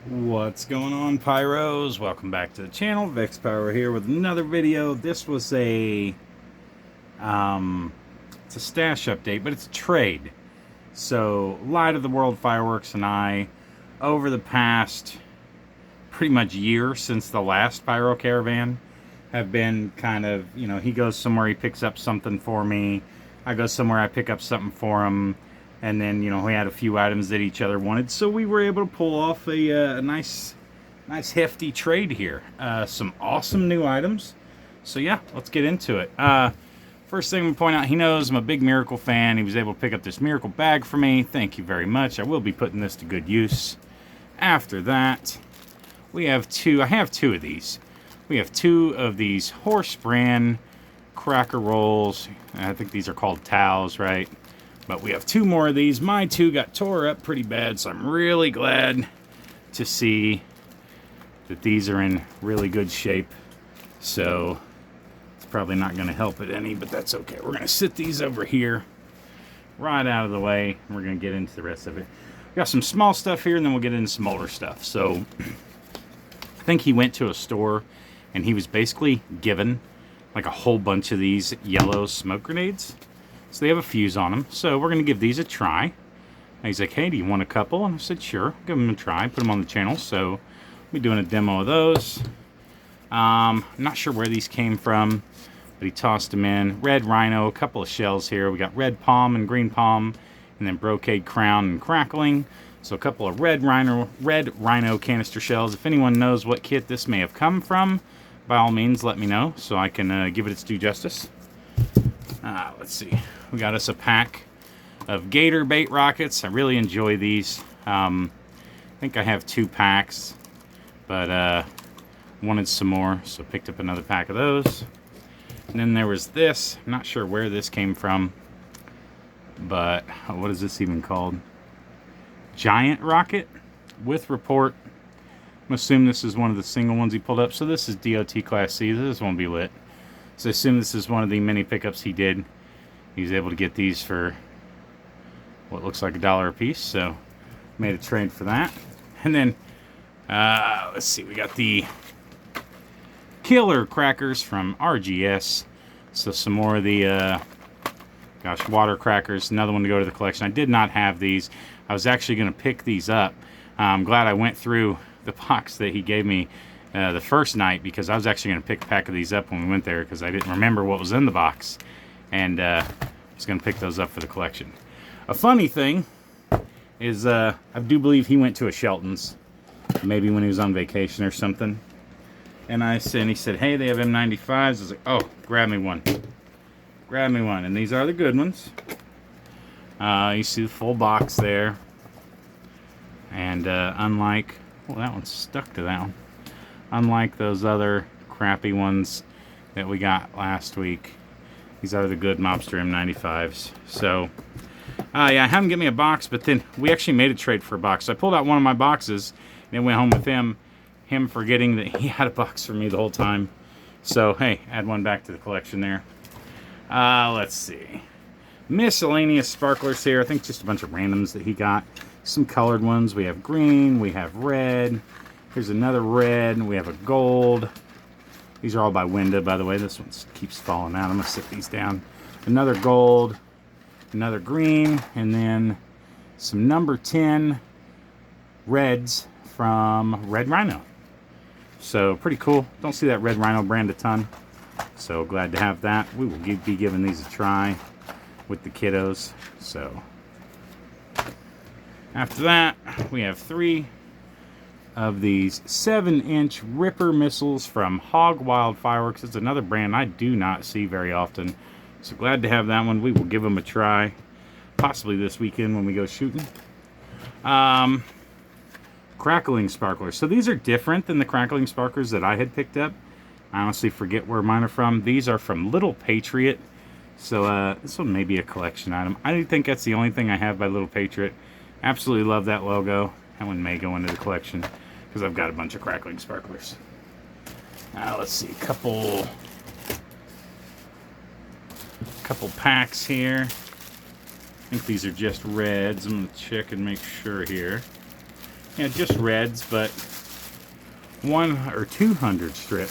What's going on, Pyros? Welcome back to the channel. Vex Pyro here with another video. This was it's a stash update, but it's a trade. So, Light of the World Fireworks and I, over the past pretty much year since the last Pyro Caravan, have been kind of, he goes somewhere, he picks up something for me. I go somewhere, I pick up something for him. And then, we had a few items that each other wanted. So we were able to pull off a nice hefty trade here. Some awesome new items. So yeah, let's get into it. First thing I'm going to point out, he knows I'm a big Miracle fan. He was able to pick up this Miracle bag for me. Thank you very much. I will be putting this to good use. After that, we have I have two of these. We have two of these horse brand cracker rolls. I think these are called towels, right? But we have two more of these. My two got tore up pretty bad, so I'm really glad to see that these are in really good shape. So it's probably not going to help it any, but that's okay. We're going to sit these over here, right out of the way, and we're going to get into the rest of it. We got some small stuff here, and then we'll get into some older stuff. So I think he went to a store, and he was basically given like a whole bunch of these yellow smoke grenades. So they have a fuse on them. So we're going to give these a try. And he's like, hey, do you want a couple? And I said, sure. Give them a try. Put them on the channel. So we'll be doing a demo of those. I'm not sure where these came from, but he tossed them in. Red Rhino, a couple of shells here. We got Red Palm and Green Palm, and then Brocade Crown and Crackling. So a couple of Red Rhino canister shells. If anyone knows what kit this may have come from, by all means, let me know so I can give it its due justice. Let's see. We got us a pack of Gator bait rockets. I really enjoy these. I think I have 2 packs, but wanted some more, so picked up another pack of those. And then there was this. I'm not sure where this came from, but what is this even called? Giant rocket with report. I'm assuming this is one of the single ones he pulled up. So this is DOT Class C. This won't be lit. So I assume this is one of the mini pickups he did. He was able to get these for what looks like $1 a piece. So made a trade for that. And then, let's see, we got the killer crackers from RGS. So some more of the, water crackers. Another one to go to the collection. I did not have these. I was actually going to pick these up. I'm glad I went through the box that he gave me the first night, because I was actually going to pick a pack of these up when we went there, because I didn't remember what was in the box, and I was going to pick those up for the collection. A funny thing is I do believe he went to a Shelton's, maybe when he was on vacation or something, and he said, hey, they have M95s. I was like, oh, grab me one, and these are the good ones. You see the full box there, and unlike, well, that one's stuck to that one. Unlike those other crappy ones that we got last week, these are the good Mobster M95s. So, yeah, I had him get me a box, but then we actually made a trade for a box. So I pulled out one of my boxes and went home with him forgetting that he had a box for me the whole time. So, hey, add one back to the collection there. Let's see. Miscellaneous sparklers here. I think just a bunch of randoms that he got. Some colored ones. We have green, we have red. Here's another red, and we have a gold. These are all by Winda, by the way. This one keeps falling out. I'm going to sit these down. Another gold, another green, and then some number 10 reds from Red Rhino. So, pretty cool. Don't see that Red Rhino brand a ton. So, glad to have that. We will be giving these a try with the kiddos. So, after that, we have 3 of these 7-inch Ripper missiles from Hog Wild Fireworks. It's another brand I do not see very often. So glad to have that one. We will give them a try, possibly this weekend when we go shooting. Crackling sparklers. So these are different than the crackling sparklers that I had picked up. I honestly forget where mine are from. These are from Little Patriot. So this one may be a collection item. I think that's the only thing I have by Little Patriot. Absolutely love that logo. That one may go into the collection because I've got a bunch of crackling sparklers. Let's see, a couple packs here. I think these are just reds. I'm going to check and make sure here. just reds, but 100 or 200 strip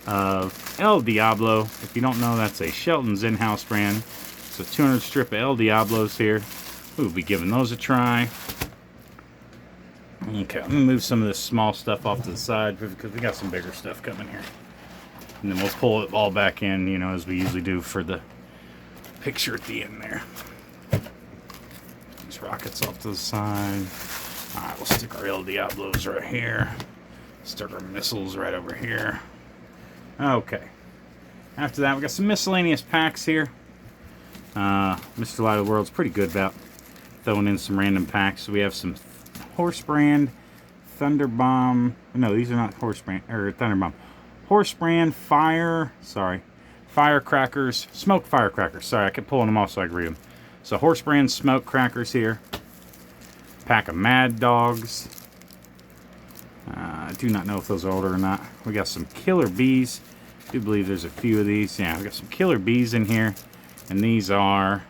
of El Diablo. If you don't know, that's a Shelton's in-house brand. So 200 strip of El Diablos here. We'll be giving those a try. Okay, let me move some of this small stuff off to the side because we got some bigger stuff coming here. And then we'll pull it all back in, you know, as we usually do for the picture at the end there. These rockets off to the side. Alright, we'll stick our El Diablos right here. Stick our missiles right over here. Okay. After that, we got some miscellaneous packs here. Mr. Light of the World's pretty good about throwing in some random packs. So we have some Horse Brand, Thunder Bomb. No, these are not Horse Brand or Thunder Bomb. Horse Brand, Firecrackers, Smoke Firecrackers. Sorry, I kept pulling them off so I could read them. So Horse Brand Smoke Crackers here. Pack of Mad Dogs. I do not know if those are older or not. We got some Killer Bees. I do believe there's a few of these. Yeah, we got some Killer Bees in here. And these are,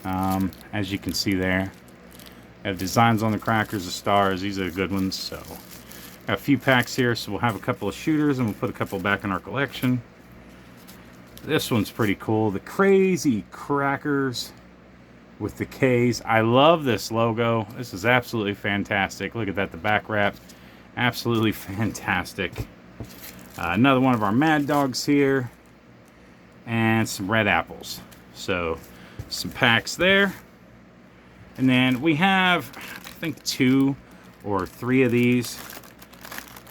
as you can see there, have designs on the crackers of stars. These are the good ones. So got a few packs here, so we'll have a couple of shooters and we'll put a couple back in our collection. This one's pretty cool. The Crazy Crackers with the K's. I love this logo. This is absolutely fantastic. Look at that, the back wrap. Absolutely fantastic. Another one of our Mad Dogs here. And some red apples. So some packs there. And then we have, I think, 2 or 3 of these.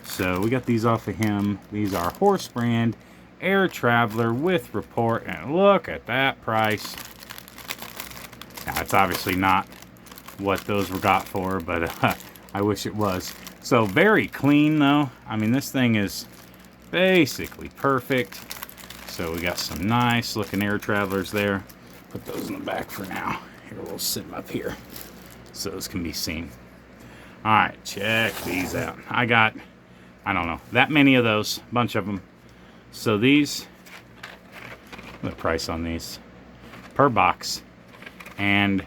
So we got these off of him. These are Horse Brand Air Traveler with report. And look at that price. Now, it's obviously not what those were got for, but I wish it was. So very clean, though. I mean, this thing is basically perfect. So we got some nice looking Air Travelers there. Put those in the back for now. Here, we'll sit them up here so those can be seen. All right, check these out. I got, I don't know, that many of those, a bunch of them. So these, the price on these per box, and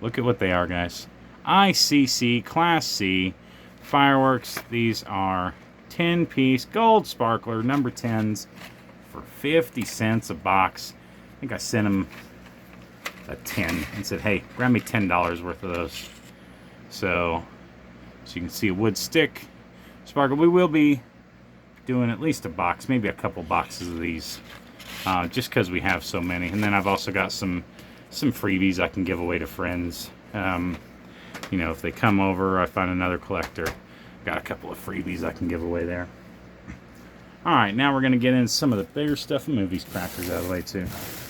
look at what they are, guys. ICC Class C fireworks. These are 10-piece gold sparkler number 10s for 50 cents a box. I think I sent them a 10 and said, hey, grab me $10 worth of those. So you can see a wood stick sparkle. We will be doing at least a box, maybe a couple boxes of these, just because we have so many. And then I've also got some freebies I can give away to friends. You know, if they come over, I find another collector, got a couple of freebies I can give away there. All right, now we're going to get into some of the bigger stuff and move these crackers out of the way too.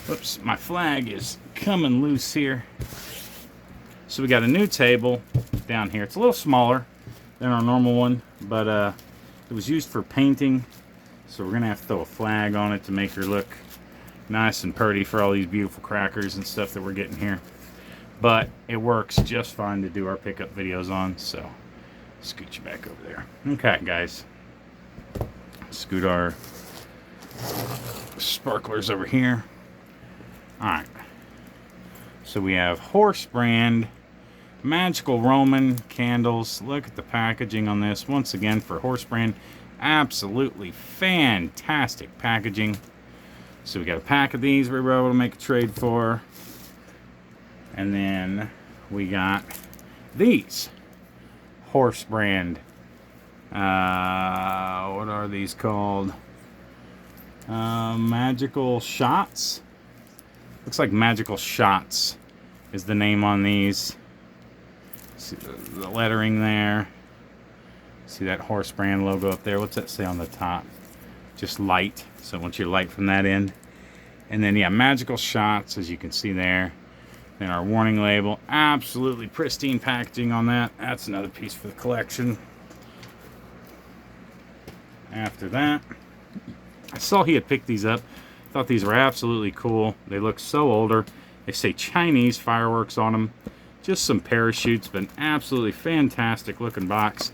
Whoops, my flag is coming loose here. So we got a new table down here. It's a little smaller than our normal one, but it was used for painting. So we're going to have to throw a flag on it to make her look nice and pretty for all these beautiful crackers and stuff that we're getting here. But it works just fine to do our pickup videos on, so scoot you back over there. Okay, guys. Scoot our sparklers over here. Alright. So we have Horse Brand Magical Roman candles. Look at the packaging on this. Once again, for Horse Brand, absolutely fantastic packaging. So we got a pack of these we were able to make a trade for. And then we got these Horse Brand. What are these called? Magical Shots. Looks like Magical Shots is the name on these. See the lettering there. See that Horse Brand logo up there? What's that say on the top? Just light. So I want your light from that end. And then, yeah, Magical Shots, as you can see there. Then our warning label. Absolutely pristine packaging on that. That's another piece for the collection. After that, I saw he had picked these up. Thought these were absolutely cool. They look so older. They say Chinese fireworks on them. Just some parachutes, but an absolutely fantastic looking box.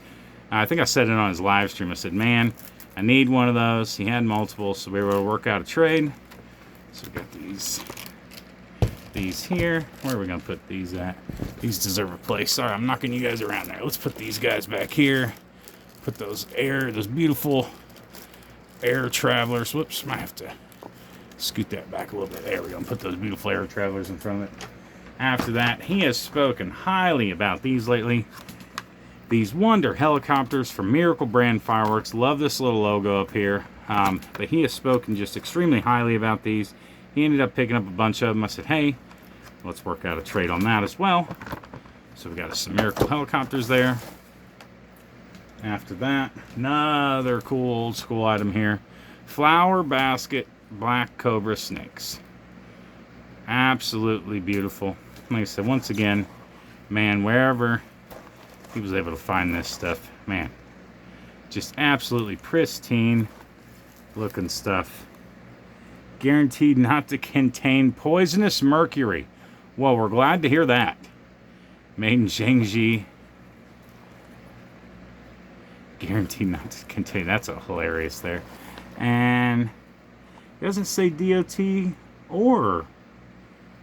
I think I said it on his live stream. I said, man, I need one of those. He had multiple, so we were able to work out a trade. So we got these put these here. Where are we gonna put these at? These deserve a place. Sorry, I'm knocking you guys around there. Let's put these guys back here. Put those beautiful air travelers. Whoops, might have to scoot that back a little bit. There we go. Put those beautiful air travelers in front of it. After that, he has spoken highly about these lately. These Wonder helicopters from Miracle Brand Fireworks. Love this little logo up here. But he has spoken just extremely highly about these. He ended up picking up a bunch of them. I said, hey, let's work out a trade on that as well. So we got some Miracle helicopters there. After that, another cool old school item here. Flower basket black Cobra snakes. Absolutely beautiful. Like I said, once again, man, wherever he was able to find this stuff, man, just absolutely pristine looking stuff. Guaranteed not to contain poisonous mercury. Well, we're glad to hear that. Made in Zhengzhi. Guaranteed not to contain. That's a hilarious there. And it doesn't say DOT or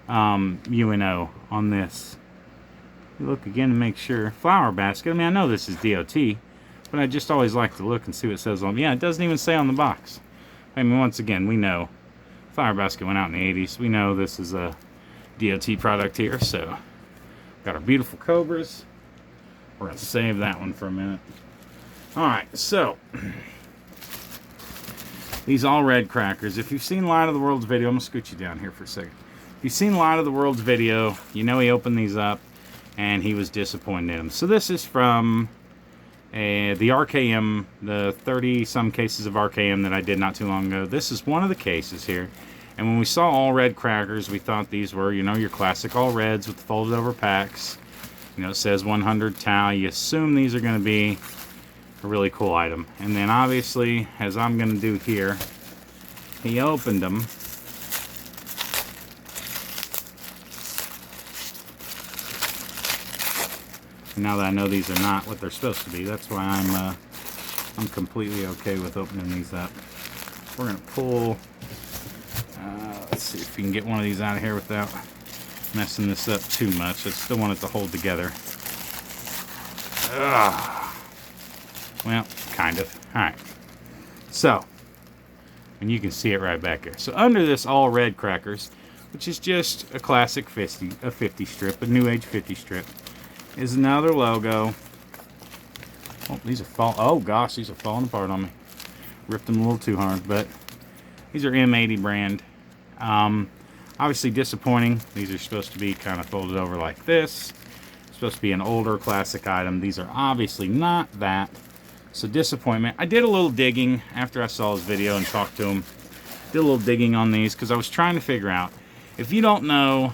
UNO on this. Look again to make sure. Flower basket. I mean, I know this is DOT, but I just always like to look and see what it says on. Yeah, it doesn't even say on the box. I mean, once again, we know Flower basket went out in the 80s. We know this is a DOT product here. So, got our beautiful Cobras. We're going to save that one for a minute. Alright, so these all red crackers. If you've seen Light of the World's video, I'm going to scoot you down here for a second. If you've seen Light of the World's video, you know he opened these up and he was disappointed in them. So this is from the RKM, the 30-some cases of RKM that I did not too long ago. This is one of the cases here. And when we saw all red crackers, we thought these were, you know, your classic all reds with the folded over packs. You know, it says 100 tau. You assume these are going to be a really cool item. And then obviously, as I'm going to do here, he opened them. And now that I know these are not what they're supposed to be, that's why I'm completely okay with opening these up. We're going to pull, let's see if we can get one of these out of here without messing this up too much. I still want it to hold together. Ugh. Well, kind of. Alright. So, and you can see it right back here. So under this all red crackers, which is just a classic 50 strip, a new age 50 strip, is another logo. Oh, these are oh gosh, these are falling apart on me. Ripped them a little too hard, but these are M80 brand. Obviously disappointing. These are supposed to be kind of folded over like this. Supposed to be an older classic item. These are obviously not that. So disappointment. I did a little digging after I saw his video and talked to him. Did a little digging on these because I was trying to figure out. If you don't know,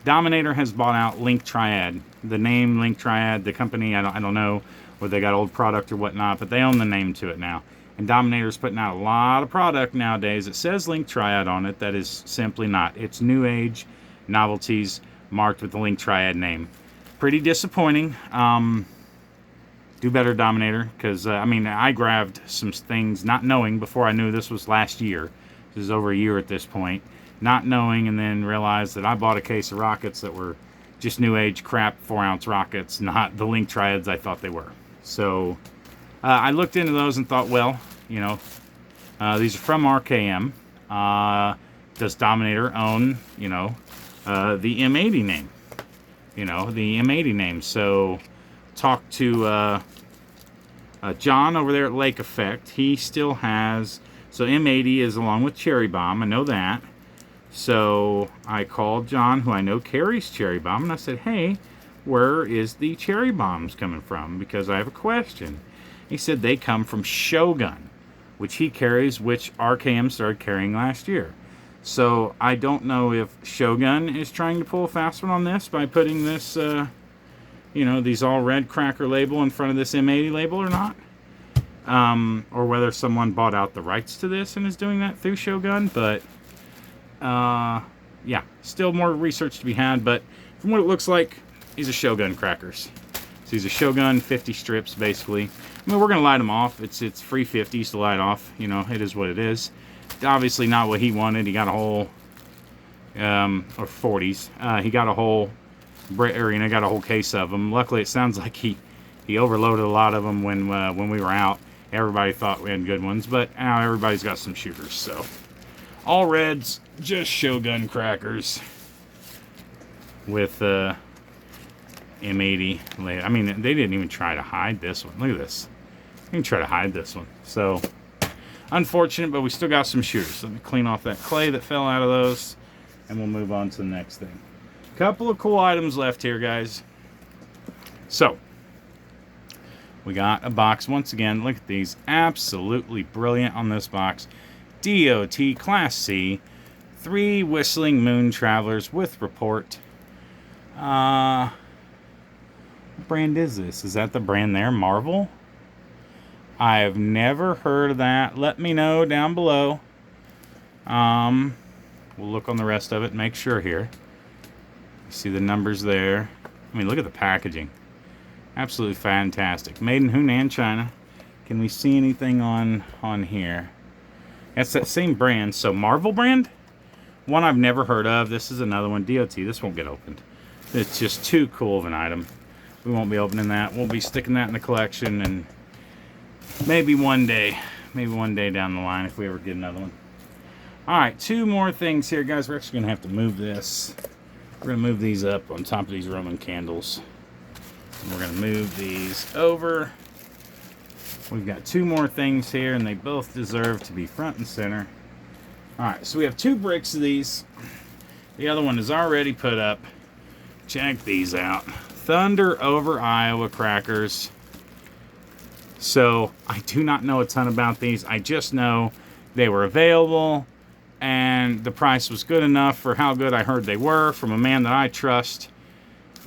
Dominator has bought out Link Triad. The name Link Triad, the company, I don't know whether they got old product or whatnot, but they own the name to it now. And Dominator's putting out a lot of product nowadays. It says Link Triad on it. That is simply not. It's new age novelties marked with the Link Triad name. Pretty disappointing. Do better, Dominator, because I mean, I grabbed some things not knowing before I knew this was last year. This is over a year at this point. Not knowing, and then realized that I bought a case of rockets that were just new age crap 4-ounce rockets, not the Link Triads I thought they were. So I looked into those and thought, well, you know, these are from RKM. Does Dominator own, you know, the M80 name? You know, the M80 name. So talked to John over there at Lake Effect. He still has, so M80 is along with Cherry Bomb. I know that. So I called John, who I know carries Cherry Bomb, and I said, hey, where is the Cherry Bombs coming from? Because I have a question. He said they come from Shogun, which he carries, which RKM started carrying last year. So I don't know if Shogun is trying to pull a fast one on this by putting this, you know, these all red cracker label in front of this M80 label or not. Or whether someone bought out the rights to this and is doing that through Shogun. But, yeah, still more research to be had. But from what it looks like, these are Shogun crackers. So these are Shogun 50 strips, basically. I mean, we're going to light them off. It's free 50s to light off. You know, it is what it is. Obviously not what he wanted. He got a whole or 40s. He got a whole, got a whole case of them. Luckily, it sounds like he overloaded a lot of them when we were out. Everybody thought we had good ones, but now everybody's got some shooters. So all reds, just Shogun crackers with M80. I mean, they didn't even try to hide this one. Look at this. They didn't try to hide this one. So unfortunate, but we still got some shooters. Let me clean off that clay that fell out of those, and we'll move on to the next thing. Couple of cool items left here, guys. So we got a box once again. Look at these, absolutely brilliant on this box. DOT Class C, 3 Whistling Moon Travelers with report. What brand is this? Is that the brand there, Marvel? I have never heard of that. Let me know down below. We'll look on the rest of it and make sure here. You see the numbers there. I mean, look at the packaging. Absolutely fantastic. Made in Hunan, China. Can we see anything on here? That's that same brand. So Marvel brand? One I've never heard of. This is another one. DOT. This won't get opened. It's just too cool of an item. We won't be opening that. We'll be sticking that in the collection, and maybe one day down the line if we ever get another one. All right, 2 more things here, guys. We're actually gonna have to move this. We're gonna move these up on top of these Roman candles. And we're gonna move these over. We've got 2 more things here, and they both deserve to be front and center. All right, so we have 2 bricks of these. The other one is already put up. Check these out. Thunder over Iowa crackers. So I do not know a ton about these. I just know they were available and the price was good enough for how good I heard they were from a man that I trust.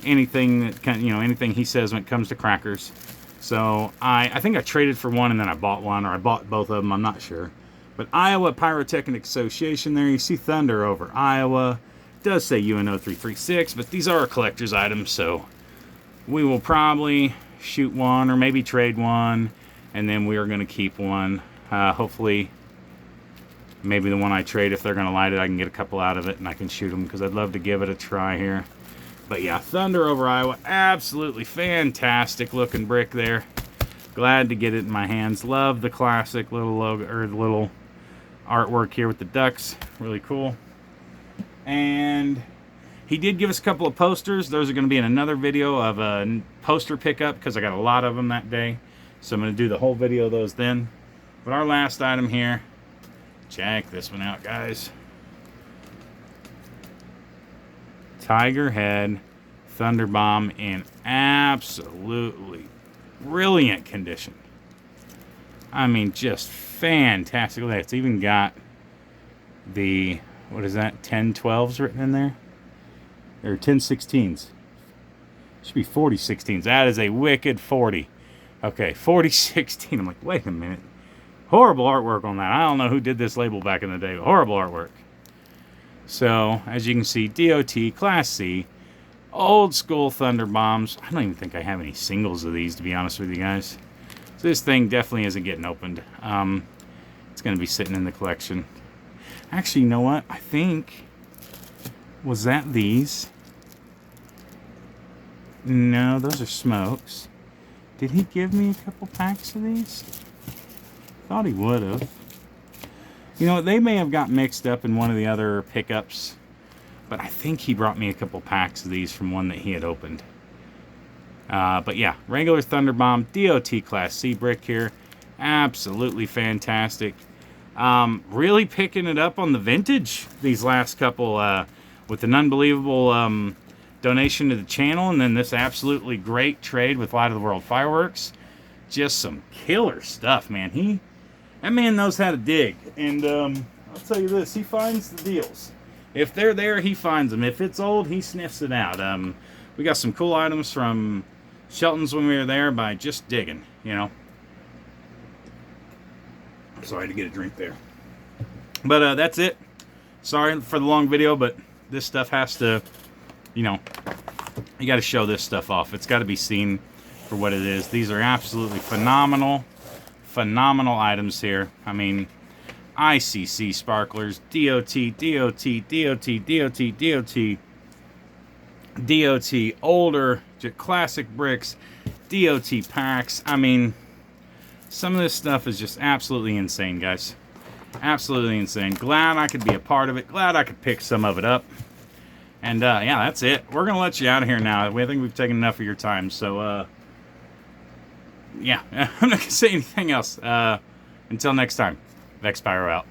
Anything that can, anything he says when it comes to crackers. So I think I traded for one and then I bought one, or I bought both of them, I'm not sure. But Iowa Pyrotechnic Association there, you see Thunder over Iowa. It does say UNO 336, but these are collector's items, so we will probably shoot one or maybe trade one, and then we are going to keep one. Hopefully, maybe the one I trade, if they're going to light it, I can get a couple out of it and I can shoot them, because I'd love to give it a try here. But yeah, Thunder over Iowa, absolutely fantastic looking brick there. Glad to get it in my hands. Love the classic little logo, or the little artwork here with the ducks. Really cool. And he did give us a couple of posters. Those are going to be in another video of a poster pickup, because I got a lot of them that day. So I'm going to do the whole video of those then. But our last item here, check this one out, guys. Tiger Head Thunder Bomb in absolutely brilliant condition. I mean, just fantastic. It's even got the, what is that, 1012s written in there? Or 1016s. Should be 4016s. That is a wicked 40. Okay, 4016. I'm like, wait a minute. Horrible artwork on that. I don't know who did this label back in the day. Horrible artwork. So, as you can see, DOT, Class C, old school Thunder Bombs. I don't even think I have any singles of these, to be honest with you guys. So this thing definitely isn't getting opened. It's going to be sitting in the collection. Actually, you know what? I think... Was that these? No, those are smokes. Did he give me a couple packs of these? Thought he would have. You know, they may have got mixed up in one of the other pickups, but I think he brought me a couple packs of these from one that he had opened. But yeah, regular Thunder Bomb, DOT Class C brick here. Absolutely fantastic. Really picking it up on the vintage these last couple, with an unbelievable donation to the channel, and then this absolutely great trade with Light of the World Fireworks. Just some killer stuff, man. That man knows how to dig, and I'll tell you this, he finds the deals. If they're there, he finds them. If it's old, he sniffs it out. We got some cool items from Shelton's when we were there by just digging, you know. Sorry to get a drink there. But that's it. Sorry for the long video, but this stuff has to, you know, you got to show this stuff off. It's got to be seen for what it is. These are absolutely phenomenal items here. I mean, ICC sparklers, DOT, DOT, DOT, DOT, DOT, DOT, older, classic bricks, DOT packs. I mean, some of this stuff is just absolutely insane, guys. Absolutely insane. Glad I could be a part of it. Glad I could pick some of it up. And, yeah, that's it. We're going to let you out of here now. I think we've taken enough of your time. So, yeah, I'm not going to say anything else. Until next time, Vex Pyro out.